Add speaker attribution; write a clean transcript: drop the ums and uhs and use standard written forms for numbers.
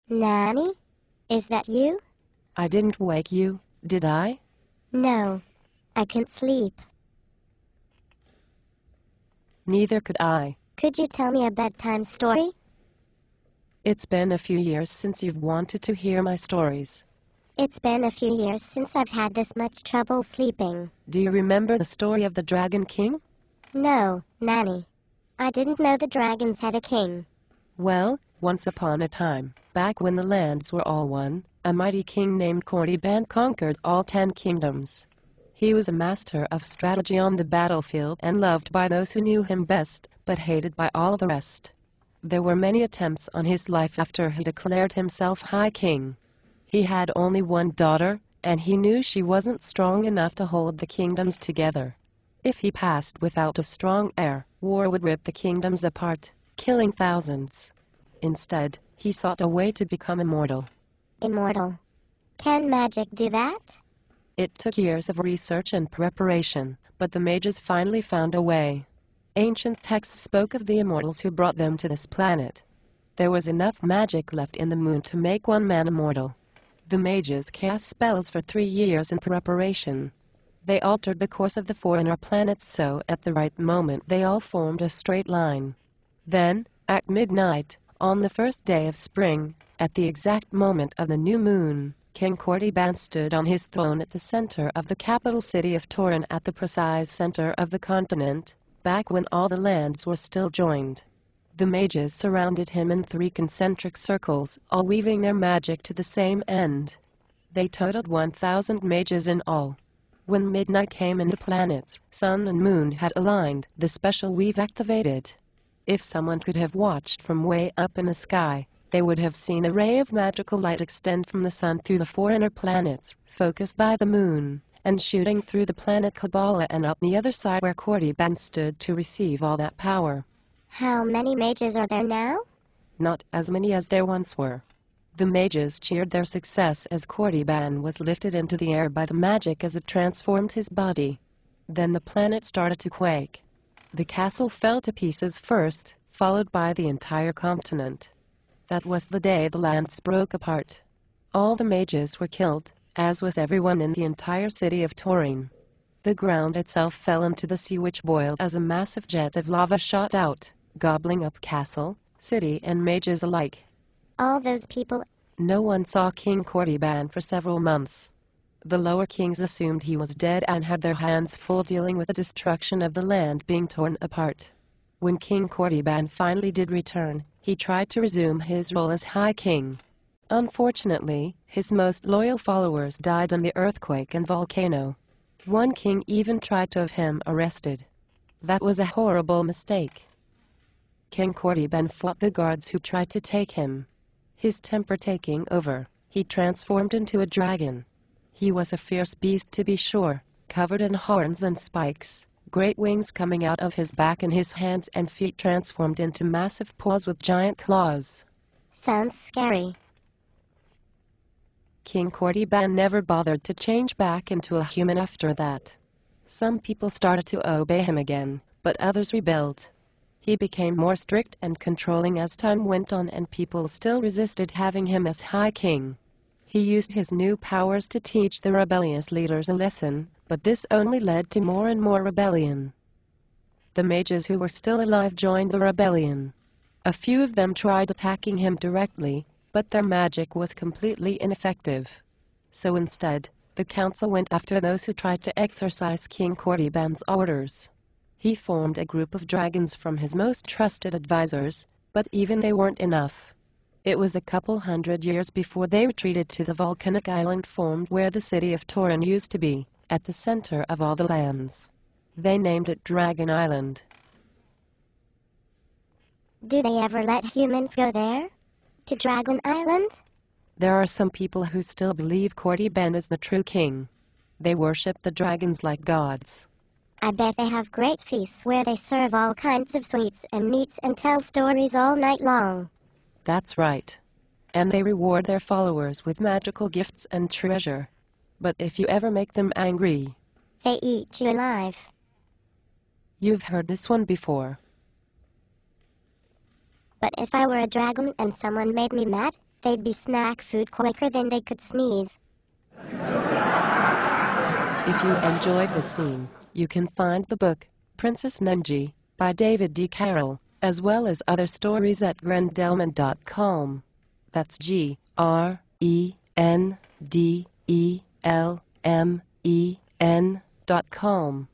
Speaker 1: Nanny? Is that you?
Speaker 2: I didn't wake you, did I?
Speaker 1: No. I can't sleep.
Speaker 2: Neither could I.
Speaker 1: Could you tell me a bedtime story?
Speaker 2: It's been a few years since you've wanted to hear my stories.
Speaker 1: It's been a few years since I've had this much trouble sleeping.
Speaker 2: Do you remember the story of the Dragon King?
Speaker 1: No, Nanny. I didn't know the dragons had a king.
Speaker 2: Well, once upon a time, back when the lands were all one, a mighty king named Korriban conquered all 10 kingdoms. He was a master of strategy on the battlefield and loved by those who knew him best, but hated by all the rest. There were many attempts on his life after he declared himself High King. He had only one daughter, and he knew she wasn't strong enough to hold the kingdoms together. If he passed without a strong heir, war would rip the kingdoms apart, killing thousands. Instead, he sought a way to become immortal.
Speaker 1: Immortal. Can magic do that?
Speaker 2: It took years of research and preparation, but the mages finally found a way. Ancient texts spoke of the immortals who brought them to this planet. There was enough magic left in the moon to make one man immortal. The mages cast spells for 3 years in preparation. They altered the course of the 4 inner planets so at the right moment they all formed a straight line. Then, at midnight, on the first day of spring, at the exact moment of the new moon, King Korriban stood on his throne at the center of the capital city of Torin at the precise center of the continent, back when all the lands were still joined. The mages surrounded him in 3 concentric circles, all weaving their magic to the same end. They totaled 1,000 mages in all. When midnight came and the planets, sun and moon had aligned, the special weave activated. If someone could have watched from way up in the sky, they would have seen a ray of magical light extend from the sun through the 4 inner planets, focused by the moon, and shooting through the planet Kabbalah and up the other side where Korriban stood to receive all that power.
Speaker 1: How many mages are there now?
Speaker 2: Not as many as there once were. The mages cheered their success as Korriban was lifted into the air by the magic as it transformed his body. Then the planet started to quake. The castle fell to pieces first, followed by the entire continent. That was the day the lands broke apart. All the mages were killed, as was everyone in the entire city of Torin. The ground itself fell into the sea which boiled as a massive jet of lava shot out, gobbling up castle, city and mages alike.
Speaker 1: All those people.
Speaker 2: No one saw King Korriban for several months. The lower kings assumed he was dead and had their hands full dealing with the destruction of the land being torn apart. When King Korriban finally did return, he tried to resume his role as High King. Unfortunately, his most loyal followers died in the earthquake and volcano. One king even tried to have him arrested. That was a horrible mistake. King Korriban fought the guards who tried to take him. His temper taking over, he transformed into a dragon. He was a fierce beast to be sure, covered in horns and spikes, great wings coming out of his back and his hands and feet transformed into massive paws with giant claws.
Speaker 1: Sounds scary.
Speaker 2: King Korriban never bothered to change back into a human after that. Some people started to obey him again, but others rebelled. He became more strict and controlling as time went on and people still resisted having him as High King. He used his new powers to teach the rebellious leaders a lesson, but this only led to more and more rebellion. The mages who were still alive joined the rebellion. A few of them tried attacking him directly, but their magic was completely ineffective. So instead, the council went after those who tried to exercise King Korriban's orders. He formed a group of dragons from his most trusted advisors, but even they weren't enough. It was a couple hundred years before they retreated to the volcanic island formed where the city of Torin used to be, at the center of all the lands. They named it Dragon Island.
Speaker 1: Do they ever let humans go there? To Dragon Island?
Speaker 2: There are some people who still believe Korriban is the true king. They worship the dragons like gods.
Speaker 1: I bet they have great feasts where they serve all kinds of sweets and meats and tell stories all night long.
Speaker 2: That's right. And they reward their followers with magical gifts and treasure. But if you ever make them angry,
Speaker 1: they eat you alive.
Speaker 2: You've heard this one before.
Speaker 1: But if I were a dragon and someone made me mad, They'd be snack food quicker than they could sneeze.
Speaker 2: If you enjoyed the scene, you can find the book, Princess Nenji, by David D. Carroll, as well as other stories at grendelman.com. That's GRENDELMEN.com.